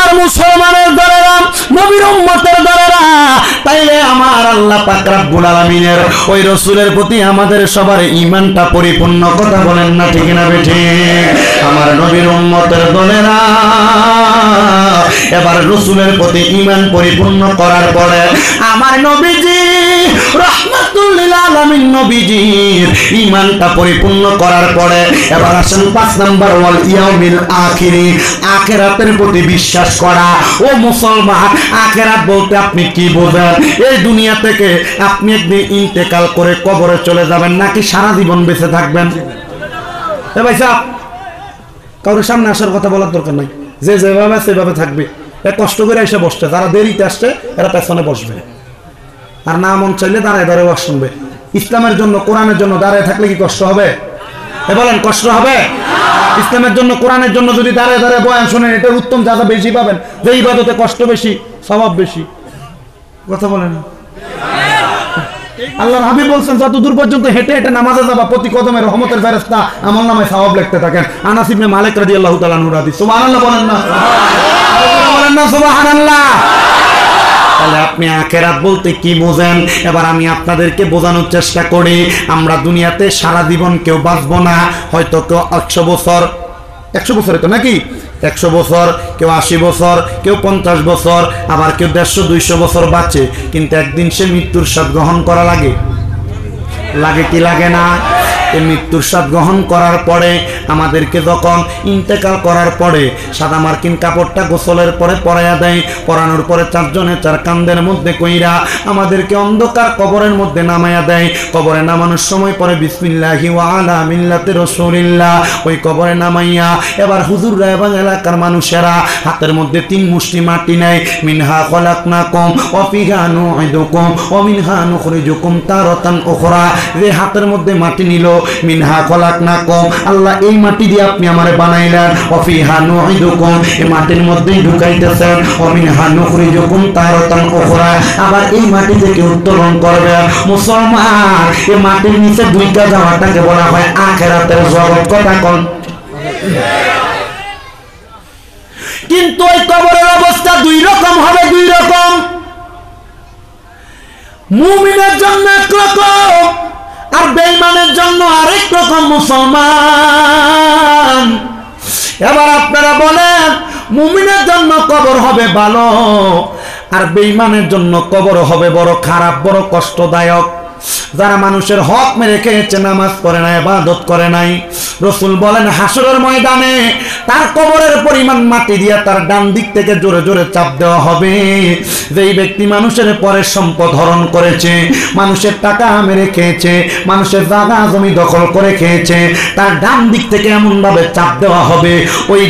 আমার মুসলমানের দলেরা, নবীর উম্মতের দলেরা, তাইলে আমার আল্লাহ পাক রব্বুল আলামিনের ওই রাসূলের প্রতি আমাদের সবার ঈমানটা পরিপূর্ণ, কথা বলেন না ঠিক না বেঠিক? আমার নবীর উম্মতের দলেরা এবার রাসূলের প্রতি ঈমান পরিপূর্ণ করার পরে আমার নবীজি রাহমাতুল লিল আলামিন নবীজির ঈমানটা পরিপূর্ণ করার পরে এবার আসেন 5 নাম্বার ওয়াল ইয়াউমিল আখিরি, আখিরাতের প্রতি বিশ্বাস করা। ও মুসলমান, আখিরাত বলতে আপনি কি বোঝেন? এই দুনিয়া থেকে আপনি একদিন ইন্তেকাল করে কবরে চলে যাবেন, নাকি সারা জীবন বেঁচে থাকবেন? এ ভাই সাহেব, কারোর সামনে আসার কথা বলার দরকার নাই, যে যেভাবে সেভাবে থাকবে। কষ্ট করে এসে বসছে, যারা দেরিতে আসছে এরা পেছনে বসবে, আর না মন চাইলে দাঁড়ায় দাঁড়ায় ওয়াজ শুনবে। ইসলামের জন্য, কোরআনের জন্য দাঁড়ায় থাকলে কি কষ্ট হবে? বলেন, কষ্ট হবে? ইসলামের জন্য, কোরআনের জন্য যদি দাঁড়ায় দাঁড়ায় বয়ান শোনেন, এটার উত্তম যা বেশি পাবেন। যে ইবাদতে কষ্ট বেশি, সওয়াব বেশি, কথা বলেন। আল্লাহর হাবিব বলছেন, যত দূর পর্যন্ত হেঁটে হেঁটে নামাজে যাবা, প্রতি কদমে রহমতের ফেরেশতা আমলনামায় সওয়াব লিখতে থাকেন। আনাস ইবনে মালিক রাদিয়াল্লাহু তাআলা আনহু হাদিস। সুবহানাল্লাহ বলেন না, বলেন না সুবহানাল্লাহ। তাহলে আপনি আখিরাত বলতে কি বোঝেন? এবার আমি আপনাদেরকে বোঝানোর চেষ্টা করি। আমরা দুনিয়াতে সারা জীবন কেউ বাঁচবো না, হয়তো কেউ 100 বছর, 100 বছরে তো নাকি 100 বছর, কেউ 80 বছর, কেউ 50 বছর, আবার কেউ 150-200 বছর বাঁচে। কিন্তু একদিন সে মৃত্যুর স্বাদ গ্রহণ করা লাগে, লাগে কি লাগে না? এই মৃত্যুর স্বাদ গ্রহণ করার পরে আমাদেরকে যখন ইন্তেকাল করার পরে সাদা মার্কিন কাপড়টা গোসলের পরে পরাইয়া দেয়, পরানোর পরে 4 জনে 4 কান্দের মধ্যে কইরা আমাদেরকে অন্ধকার কবরের মধ্যে নামাইয়া দেয়। কবরে নামানোর সময় পরে বিসমিল্লাহি ওয়া আলা মিল্লাতি রাসূলিল্লাহ ওই কবরে নামাইয়া এবার হুজুররা এবং এলাকার মানুষেরা হাতের মধ্যে 3 মুষ্টি মাটি নেয়। মিনহা খলাকনাকুম ওয়া ফিহা নুঈদুকুম ওয়া মিনহা নুখরিজুকুম তারাতান উখরা। যে হাতের মধ্যে মাটি নিল, মিনহা খলাকনাকুম, আল্লাহ এই মাটি দিয়ে আপনি আমারে বানাইলেন, ওয়া ফিহা নুঈদুকুম, এই মাটির মধ্যেই ঢুকাইতেছেন, ওয়া মিনহা নুখরিজুকুম তারাতান উখরা, আবার এই মাটি থেকে উত্তোলন করবে। মুসলমান, এই মাটির নিচে ঢুইকা যাওয়াটাকে বলা হয় আখিরাতের জগৎ, কথা কোন? কিন্তু ওই কবরের অবস্থা 2 রকম হবে, 2 রকম। মুমিনের জন্য এক রকম, আর বেঈমানের জন্য আরেক রকম। মুসলমান, এবার আপনারা বলেন, মুমিনের জন্য কবর হবে ভালো, আর বেঈমানের জন্য কবর হবে বড় খারাপ, বড় কষ্টদায়ক। যারা মানুষের হক মেরে খেয়েছে, নামাজ পড়ে নাই, ইবাদত করে নাই, রাসূল বলেন হাসরের ময়দানে তার কবরের পরিমাণ মাটি দিয়ে তার ডান দিক থেকে জোরে জোরে চাপ দেওয়া হবে। যেই ব্যক্তি মানুষের পরে সম্পদ হরণ করেছে, মানুষের টাকা মেরে খেয়েছে, মানুষের জায়গা জমি দখল করে খেয়েছে, তার ডান দিক থেকে এমন ভাবে চাপ দেওয়া হবে, ওই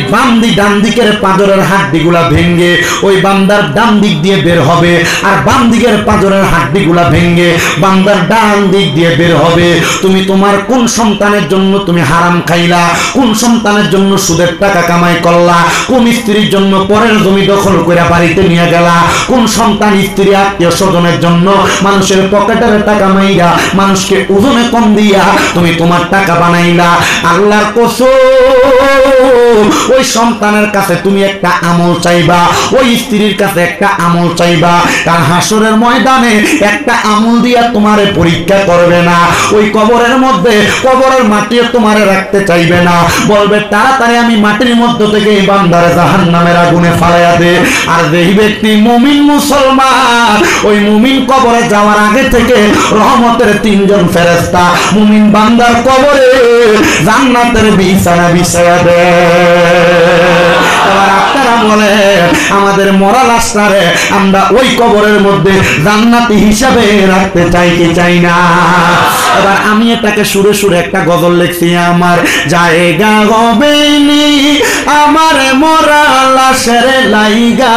ডান দিকের পাঁজরের হাড্ডিগুলা ভেঙে ওই বান্দার ডান দিক দিয়ে বের হবে, আর বাম দিকের পাঁজরের হাড্ডিগুলা ভেঙে বান্দার ডান দিক দিয়ে বের হবে। তুমি তোমার কোন সন্তানের জন্য তুমি হারাম খাইলা, কোন সন্তানের জন্য সুদের টাকা কামাই করলা, কোন স্ত্রীর জন্য পরের জমি দখল করে বাড়িতে নিয়ে গেলা, কোন সন্তান স্ত্রী আত্মীয় স্বজনের জন্য মানুষের পকেটের টাকা মাইরা মানুষকে ওজনে কম দিয়া তুমি তোমার টাকা বানাইলা। আল্লাহর কসম, ওই সন্তানের কাছে তুমি একটা আমল চাইবা, ওই স্ত্রীর কাছে একটা আমল চাইবা, কারণ হাসরের ময়দানে একটা আমল দিয়া তোমারে পরীক্ষা করবে না। ওই কবরের মধ্যে কবরের মাটিও তোমারে রাখতে চাইবে না, বলবে তাড়াতাড়ি আমি মাটির মধ্য থেকে এই বান্দারে জাহান্নামের আগুনে ফালাইয়া দে। আর যেই ব্যক্তি মুমিন মুসলমান, ওই মুমিন কবরে যাওয়ার আগে থেকে রহমতের 3 জন ফেরেশতা মুমিন বান্দার কবরে জান্নাতের বিছানা বিছায়া দেয়। এবার আপনারা বলে আমাদের মরা লাশটারে আমরা ওই কবরের মধ্যে জান্নাতি হিসাবে রাখতে চাই কি চাই না? এবার আমি এটাকে সুরে সুরে একটা গজল লিখছি। আমার জায়গা হবে নি আমার মরা লাশের লাইগা,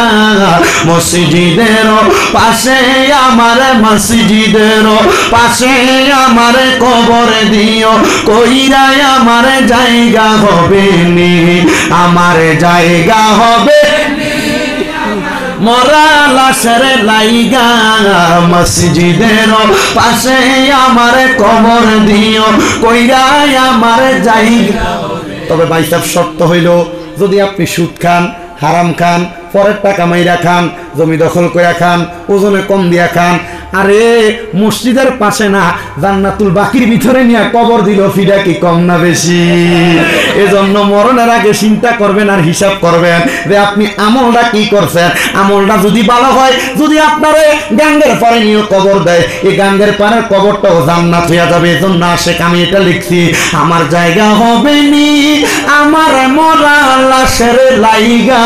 মসজিদের পাশে আমার মসজিদের পাশে আমার কবর দিও, কইরাই আমার জায়গা হবে নি, আমার জায়গা হবে মরা লাশের লাইগা, মসজিদের পাশে আমার কবর দিও, কইরাই আমার জায়গা। তবে ভাই সাহেব, শর্ত হইল যদি আপনি সুদ খান হারাম খান, পরের টাকা মাইরা খান, জমি দখল করে খান, ওজনে কম দিয়া খান। আরে মসজিদের পাশে না জান্নাতুল বাকির ভিতরে নিয়ে কবর দিল, ফিডা কি কম না বেশি? এজন্য মরণের আগে চিন্তা করবেন আর হিসাব করবেন যে আপনি আমলটা কি করছেন। আমলটা যদি ভালো হয়, যদি আপনারে গাঙ্গের পারে নিয়ে কবর দেয়, এই গাঙ্গের পাড়ের কবরটাও জান্নাত হয়ে যাবে। এজন্য আশেক আমি এটা লিখছি, আমার জায়গা হবে নি আমার মরা লাশের লাইগা,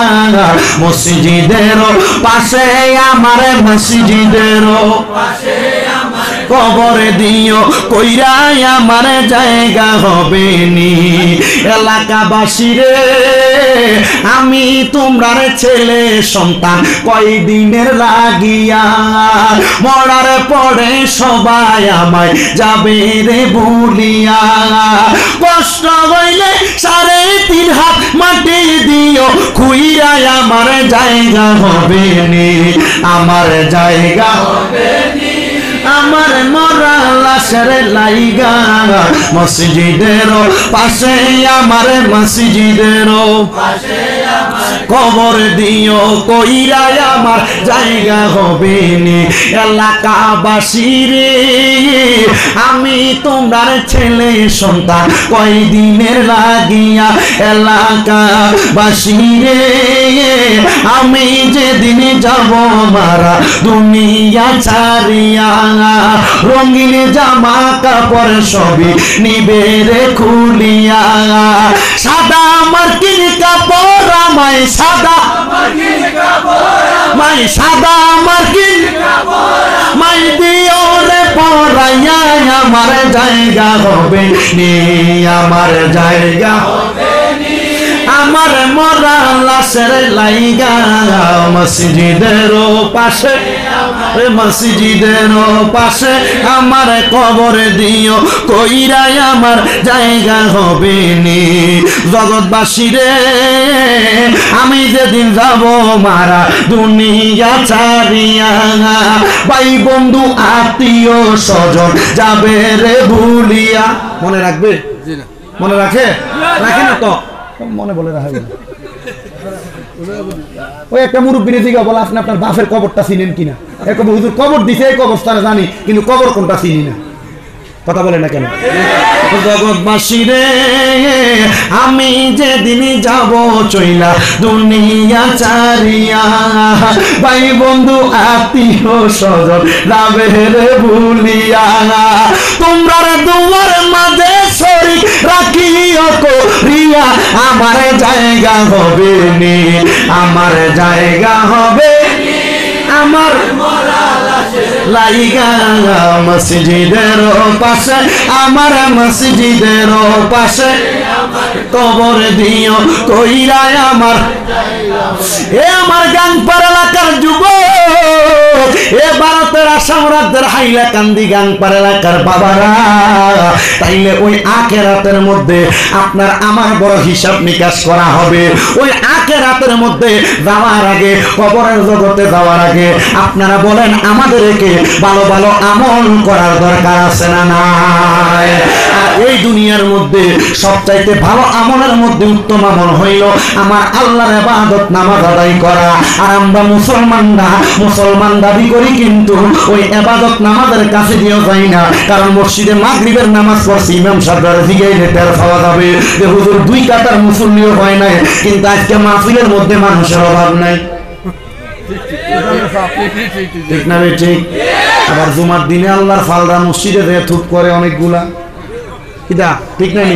মসজিদের পাশে আমার মসজিদের কবরে দিও কইরাই আমার জায়গা হবে নি। এলাকাবাসী রে আমি তোমরার ছেলে সন্তান কয়দিনের লাগিয়া, মরার পরে সবাই আমায় যাবে রে ভুলিয়া, কষ্ট হইলে 3.5 হাত মাটি দিও খুইরাই আমার জায়গা হবে নি, আমার জায়গা হবে নি আমার মরা লাশের লাইগা, মসজিদের পাশে আমার মসজিদের পাশে কবর দিও কইরাই আমার জায়গা হবে নি। এলাকাবাসী রে আমি তোমরার ছেলে সন্তান কয়দিনের লাগিয়া, এলাকাবাসী রে আমি যেদিন যাব মারা দুনিয়া ছাড়িয়া, রঙিন জামা কাপড় সবই নিবে রে খুলিয়া, সাদা মার্কিন কাপড় আমায় সাদা মাই সাদা মার্কিন মাই দিও রে পরাইয়া, আমার জায়গা হবে নি আমার জায়গা হবে নি, আমার মরা লাশের লাইগা, মসজিদের পাশে মসজিদের পাশে আমার কবর দিও কইরাই আমার জায়গা হবে নি। জগৎবাসী রে আমি যেদিন যাব মারা দুনিয়া ছাড়িয়া, ভাই বন্ধু আত্মীয় স্বজন যাবে রে ভুলিয়া। মনে রাখবে? মনে রাখে? রাখে না তো মনে বলে রাখবে। ওই একটা মুরব্বীর দিকে বলে আপনি আপনার বাপের কবরটা চিনেন কিনা? হুজুর কবর দিছে এই কবরস্থানে জানি, কিন্তু কবর কোনটা চিনি না। কথা বলে না কেন? জগৎবাসী রে আমি যেদিন যাব চইলা দুনিয়া ছাড়িয়া, ভাই বন্ধু আত্মীয় স্বজন যাবে রে ভুলিয়া, তোমরা দুয়ার মাঝে শরীক রাখিও করিয়া, আমার জায়গা হবে নি আমার জায়গা হবে নি, আমার লাইগা মসজিদের পাশে আমার মসজিদের পাশে কবর দিও কইরাই আমার। এ আমার গাংপার এলাকার যুবক, এ ভারতের আসাম রাজ্যের হাইলাকান্দি গাংপার এলাকার বাবারা, তাইলে ওই আখিরাতের মধ্যে আপনার আমার বড় হিসাব নিকাশ করা হবে। ওই আখিরাতের মধ্যে যাওয়ার আগে, কবরের জগতে যাওয়ার আগে আপনারা বলেন আমাদেরকে ভালো ভালো আমল করার দরকার আছে না নাই? আর এই দুনিয়ার মধ্যে সবচাইতে ভালো আমলের মধ্যে উত্তম আমল হইল আমার আল্লাহর ইবাদত নামাজ আদায় করা। আর আমরা মুসলমান দাবি করি, কিন্তু ওই ইবাদত নামাজের কাছে দিয়েও যাই না, কারণ মসজিদে মাগরিবের নামাজ পড়ছি ইমাম সাহেবের জিগাইলে টের পাওয়া যাবে যে হুজুর 2 কাতার মুসল্লিও হয় নাই, কিন্তু আজকে মাহফিলের মধ্যে মানুষের অভাব নাই। ঠিক না ঠিক? আবার জুমার দিনে আল্লাহর ফালরা মসজিদে থুপ করে অনেকগুলা, কিদা ঠিক নাই?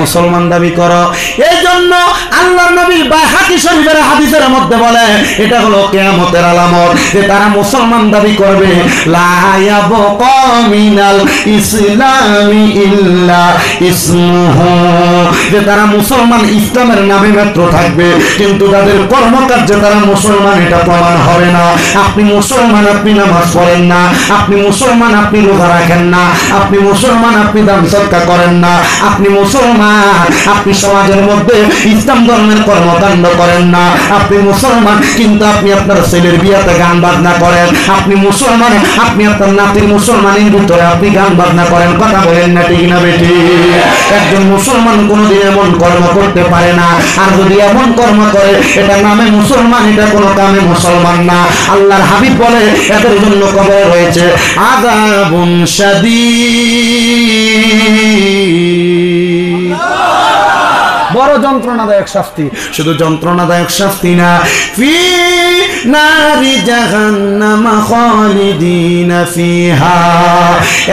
মুসলমান দাবি করো। এই জন্য আল্লাহর নবী বাইহাকি শরীফের হাদিসের মধ্যে বলে এটা হলো কিয়ামতের আলামত যে তারা মুসলমান দাবি করবে, লা ইয়াবকা মিনাল ইসলামি ইল্লা ইসমুহু, যে তারা মুসলমান ইসলামের নামে মাত্র থাকবে, কিন্তু তাদের কর্মকার্যে তারা মুসলমান এটা প্রমাণ হবে না। আপনি মুসলমান, আপনি নামাজ পড়েন না, আপনি মুসলমান, আপনি রোজা রাখেন না, আপনি মুসলমান, আপনি দান সদকা করেন না, আপনি মুসলমান, আপনি সমাজের মধ্যে ইসলাম ধর্মের কর্মকাণ্ড করেন না। আপনি মুসলমান কিন্তু আপনি আপনার ছেলের বিয়াতে গান বাজনা করেন। আপনি মুসলমান, আপনি আপনার নাতির মুসলমানের ভিতরে আপনি গান বাজনা করেন। কথা বলেন না ঠিক না বেটি? একজন মুসলমান কোনোদিন এমন কর্ম করতে পারে না। আর যদি এমন কর্ম করে এটা নামে মুসলমান, এটা কোনো কামে মুসলমান না। আল্লাহর হাবিব বলে এদের জন্য কবরে রয়েছে আযাবুন শাদীদ, বড় যন্ত্রণাদায়ক শাস্তি। শুধু যন্ত্রণাদায়ক শাস্তি না, ফি নারি জাহান্নাম খালিদিনা ফিহা,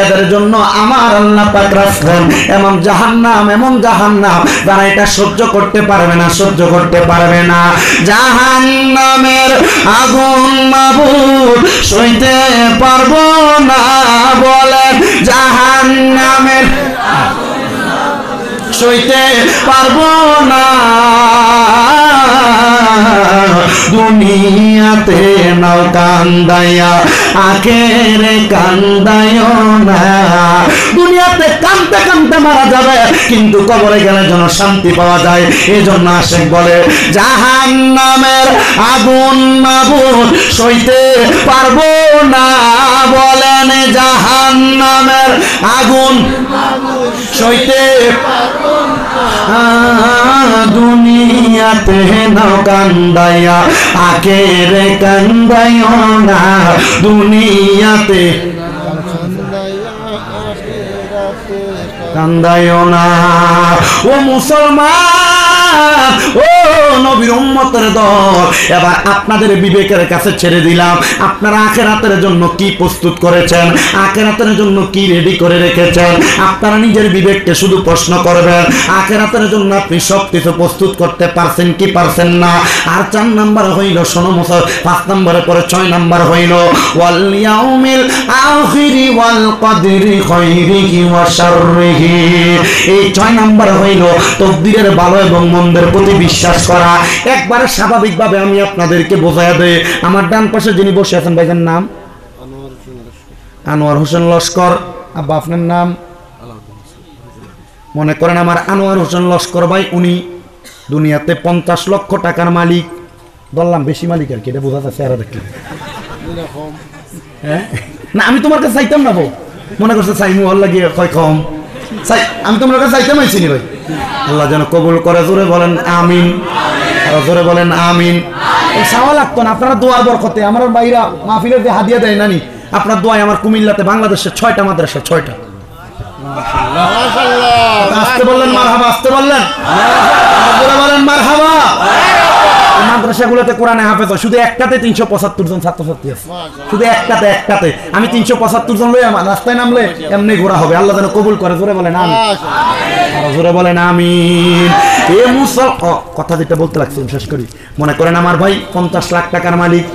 এদের জন্য আমার আল্লাহ পাক রাখবেন এমন জাহান্নাম যারা এটা সহ্য করতে পারবে না, সহ্য করতে পারবে না। জাহান্নামের আগুন মাবুদ সইতে পারবো না, বলেন জাহান্নামের সইতে পারবো না। দুনিয়াতে নাও কান্দাইয়া আখেরে কান্দাইও না। দুনিয়াতে কাঁদতে কাঁদতে মারা যাবে, কিন্তু কবরে গেলে যেন শান্তি পাওয়া যায়। এই জন্য আশেক বলে জাহান্নামের আগুন মাবুদ সইতে পারবো না, বলেন জাহান্নামের আগুন সইতে দুনিয়াতে নাও কান্দাইয়া আখেরে কান্দাইও না। দুনিয়াতে কান্দাইও না। ও মুসলমান, ও নবীর উম্মতের দল, এবার আপনাদের বিবেকের কাছে ছেড়ে দিলাম। আপনারা আখিরাতের জন্য কি প্রস্তুত করেছেন, আখিরাতের জন্য কি রেডি করে রেখেছেন? আপনারা নিজের বিবেককে শুধু প্রশ্ন করবেন, আখিরাতের জন্য আপনি সব কিছু প্রস্তুত করতে পারছেন কি পারছেন না? আর 4 নাম্বার হইল, শোনো মুসল, 5 নাম্বারের পরে 6 নাম্বার হইল ওয়াল ইয়াউমিল আখিরি ওয়াল কদরি খাইরিহি ওয়া শাররিহি। এই 6 নাম্বার হইল তকদিরের ভালো এবং মন্দের প্রতি বিশ্বাস করা। একবারে স্বাভাবিকভাবে আমি আপনাদেরকে বোঝাইয়া দেই। আমার ডান পাশে যিনি বসে আছেন ভাইজান নাম আনোয়ার হোসেন লস্কর। আব্বা আপনার নাম? মনে করেন আমার আনোয়ার হোসেন লস্কর ভাই, উনি দুনিয়াতে 50 লক্ষ টাকার মালিক। বললাম বেশি মালিক আর কি, এটা বোঝা যাচ্ছে। আর দেখি হ্যাঁ না, আমি তোমার কাছে চাইতাম না বউ, মনে করছে চাই মোহর লাগিয়ে কয় কম চাই, আমি তোমার কাছে চাইতাম আইছি নি ভাই। আল্লাহ যেন কবুল করে। জোরে বলেন আমিন, জোরে বলেন আমিন। চাওয়া লাগতো না, আপনারা দোয়ার বরকতে। আমার ভাইরা মাহফিলের যে হাদিয়া দেয় নানি, আপনার দোয়ায় আমার কুমিল্লাতে বাংলাদেশের 6টা মাদ্রাসা, 6টা। আসতে বললেন মারহাবা, আসতে বললেন, জোরে বলেন মারহাবা। মাদ্রাসাগুলোতে কোরআনে হাফেজ হয়, শুধু একটাতে 375 জন ছাত্রছাত্রী আছে, শুধু একটাতে। আমি 375 জন লই আমার রাস্তায় নামলে এমনি ঘোরা হবে। আল্লাহ যেন কবুল করে। জোরে বলেন আমিন, জোরে বলেন আমিন। এ মুসল কথা যেটা বলতে লাগছিলাম শেষ করি। মনে করেন আমার ভাই 50 লাখ টাকার মালিক,